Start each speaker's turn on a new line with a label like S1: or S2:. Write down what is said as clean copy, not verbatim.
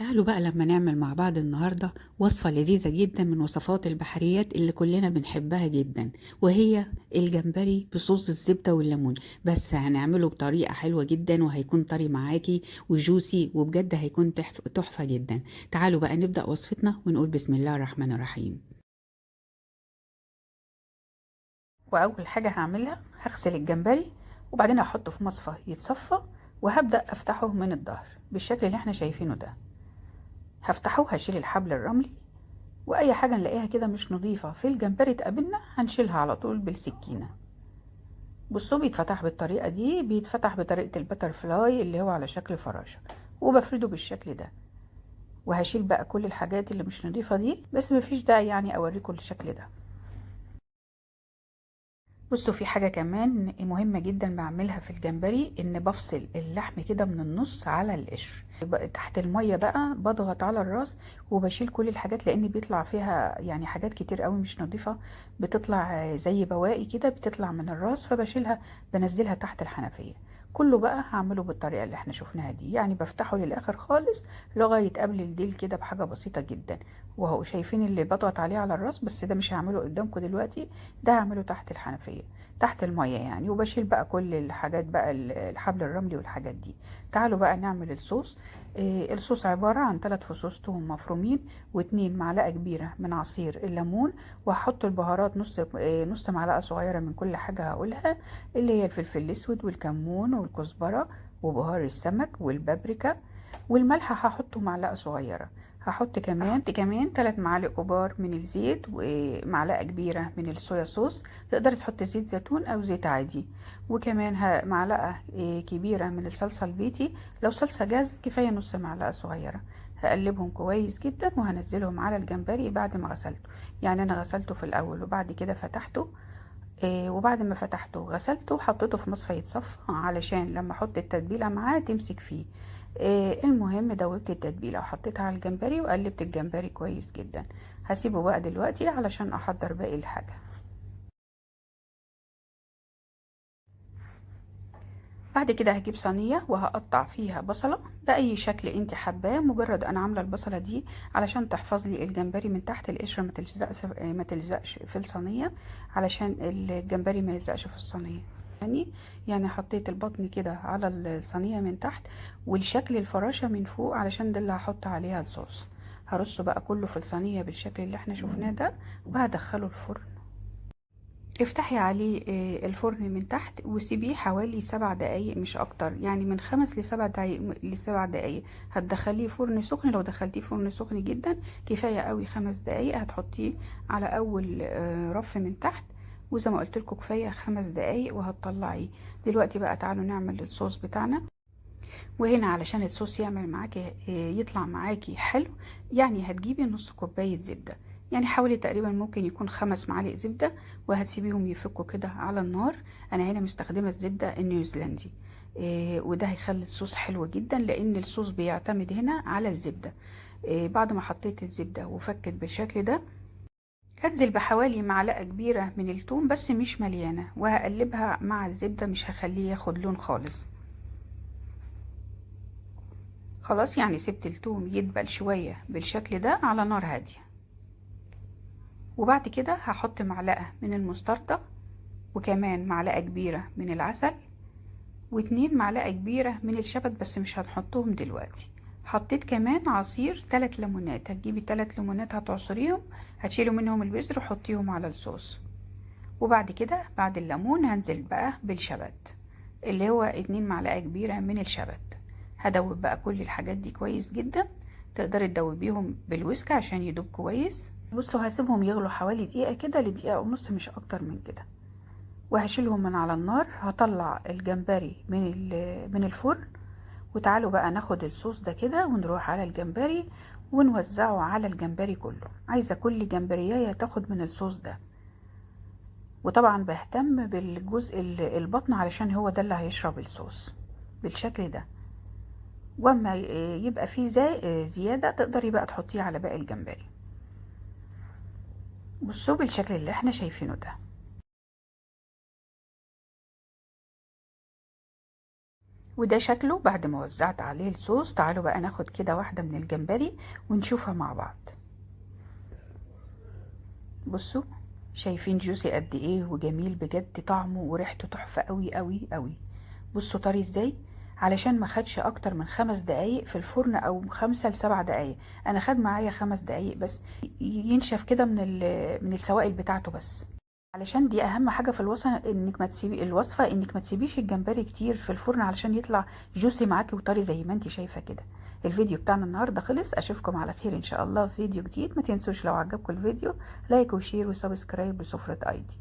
S1: تعالوا بقى لما نعمل مع بعض النهاردة وصفة لذيذة جدا من وصفات البحريات اللي كلنا بنحبها جدا، وهي الجمبري بصوص الزبدة والليمون. بس هنعمله بطريقة حلوة جدا وهيكون طري معاكي وجوسي، وبجد هيكون تحفة جدا. تعالوا بقى نبدأ وصفتنا ونقول بسم الله الرحمن الرحيم. وأول حاجة هعملها هغسل الجمبري، وبعدين هحطه في مصفى يتصفى، وهبدأ أفتحه من الظهر بالشكل اللي احنا شايفينه ده. هفتحه، هشيل الحبل الرملي واي حاجه نلاقيها كده مش نظيفه في الجمبري تقابلنا هنشيلها على طول بالسكينه. بصوا بيتفتح بالطريقه دي، بيتفتح بطريقه البتر فلاي اللي هو على شكل فراشه، وبفرده بالشكل ده. وهشيل بقى كل الحاجات اللي مش نظيفه دي، بس مفيش داعي يعني اوريكم الشكل ده. بصوا في حاجة كمان مهمة جدا بعملها في الجمبري، ان بفصل اللحم كده من النص على القشر. تحت المية بقى بضغط على الراس وبشيل كل الحاجات، لان بيطلع فيها يعني حاجات كتير قوي مش نظيفة، بتطلع زي بواقي كده بتطلع من الراس، فبشيلها بنزلها تحت الحنفية. كله بقى هعمله بالطريقة اللي احنا شفناها دي، يعني بفتحه للاخر خالص لغاية قبل الديل كده بحاجة بسيطة جدا. وهو شايفين اللي بضغط عليه على الراس، بس ده مش هعمله قدامكم دلوقتي، ده هعمله تحت الحنفية تحت المية يعني. وبشيل بقى كل الحاجات بقى الحبل الرملي والحاجات دي. تعالوا بقى نعمل الصوص. الصوص عبارة عن 3 فصوص توم مفرومين، و2 معلقة كبيرة من عصير الليمون. وهحط البهارات نص معلقة صغيرة من كل حاجة هقولها، اللي هي الفلفل الأسود والكمون والكزبرة وبهار السمك والبابريكا. والملح هحطه معلقة صغيرة. هحط كمان 3 معالق كبار من الزيت ومعلقة كبيرة من الصويا صوص. تقدري تحطي زيت زيتون او زيت عادي. وكمان معلقة كبيرة من الصلصة البيتي. لو صلصة جاهزة كفاية نص معلقة صغيرة. هقلبهم كويس جدا وهنزلهم على الجمبري بعد ما غسلته. يعني انا غسلته في الاول وبعد كده فتحته. وبعد ما فتحته غسلته حطيته في مصفى يتصفى علشان لما احط التتبيله معاه تمسك فيه. المهم دوبت التتبيله وحطيتها على الجمبري وقلبت الجمبري كويس جدا. هسيبه بقى دلوقتي علشان احضر باقي الحاجه. بعد كده هجيب صينيه وهقطع فيها بصله باي شكل انت حباه. مجرد انا عامله البصله دي علشان تحفظ لي الجمبري من تحت القشره ما تلزقش في الصينيه، علشان الجمبري ما يلزقش في الصينيه يعني حطيت البطن كده على الصينيه من تحت، والشكل الفراشه من فوق علشان ده اللي هحط عليها الصوص. هرصه بقى كله في الصينيه بالشكل اللي احنا شفناه ده، وهدخله الفرن. افتحي عليه الفرن من تحت وسيبيه حوالي 7 دقايق مش اكتر، يعني من 5 ل7 دقايق. هتدخليه فرن سخن، لو دخلتيه فرن سخن جدا كفاية قوي 5 دقايق. هتحطيه على اول رف من تحت، وزي ما قلت لكم كفاية 5 دقايق وهتطلعيه. دلوقتي بقى تعالوا نعمل الصوص بتاعنا. وهنا علشان الصوص يعمل معاكي يطلع معاكي حلو، يعني هتجيبي نص كوباية زبدة، يعني حوالي تقريبا ممكن يكون 5 معالق زبدة، وهتسيبيهم يفكوا كده على النار. انا هنا مستخدمة الزبدة النيوزيلندي. وده هيخلي الصوص حلو جدا، لان الصوص بيعتمد هنا على الزبدة. بعد ما حطيت الزبدة وفكت بالشكل ده، هنزل بحوالي معلقة كبيرة من الثوم بس مش مليانة، وهقلبها مع الزبدة، مش هخليه ياخد لون خالص. خلاص يعني سبت التوم يدبل شوية بالشكل ده على نار هادية. وبعد كده هحط معلقة من المستردة، وكمان معلقة كبيرة من العسل، و2 معلقة كبيرة من الشبت بس مش هنحطهم دلوقتي. حطيت كمان عصير 3 ليمونات، هتجيبي 3 ليمونات هتعصريهم، هتشيلوا منهم البذر وحطيهم على الصوص. وبعد كده بعد الليمون هنزل بقى بالشبت، اللي هو 2 معلقة كبيرة من الشبت. هدوب بقى كل الحاجات دي كويس جدا. تقدري تدوبيهم بالويسك عشان يدوب كويس. بصوا هسيبهم يغلوا حوالي دقيقة كده لدقيقة ونص مش اكتر من كده، وهشيلهم من على النار. هطلع الجمبري من الفرن. وتعالوا بقى ناخد الصوص ده كده ونروح على الجمبري ونوزعه على الجمبري كله. عايزة كل جمبرياية تاخد من الصوص ده. وطبعا بهتم بالجزء البطن علشان هو ده اللي هيشرب الصوص بالشكل ده. واما يبقى فيه زيادة تقدري بقى تحطيه على باقي الجمبري. بصوا بالشكل اللي احنا شايفينه ده. وده شكله بعد ما وزعت عليه الصوص. تعالوا بقى ناخد كده واحدة من الجمبري ونشوفها مع بعض. بصوا شايفين جوسي قد ايه وجميل بجد، طعمه وريحته تحفة قوي قوي قوي. بصوا طري ازاي، علشان ما خدش اكتر من 5 دقايق في الفرن او 5 ل7 دقايق. انا خد معايا 5 دقايق بس ينشف كده من السوائل بتاعته بس. علشان دي اهم حاجه في الوصفه، انك ما تسيبيش الجمبري كتير في الفرن علشان يطلع جوسي معاكي وطري زي ما انت شايفه كده. الفيديو بتاعنا النهارده خلص، اشوفكم على خير ان شاء الله في فيديو جديد. ما تنسوش لو عجبكم الفيديو لايك وشير وسبسكرايب لسفرة ايدي.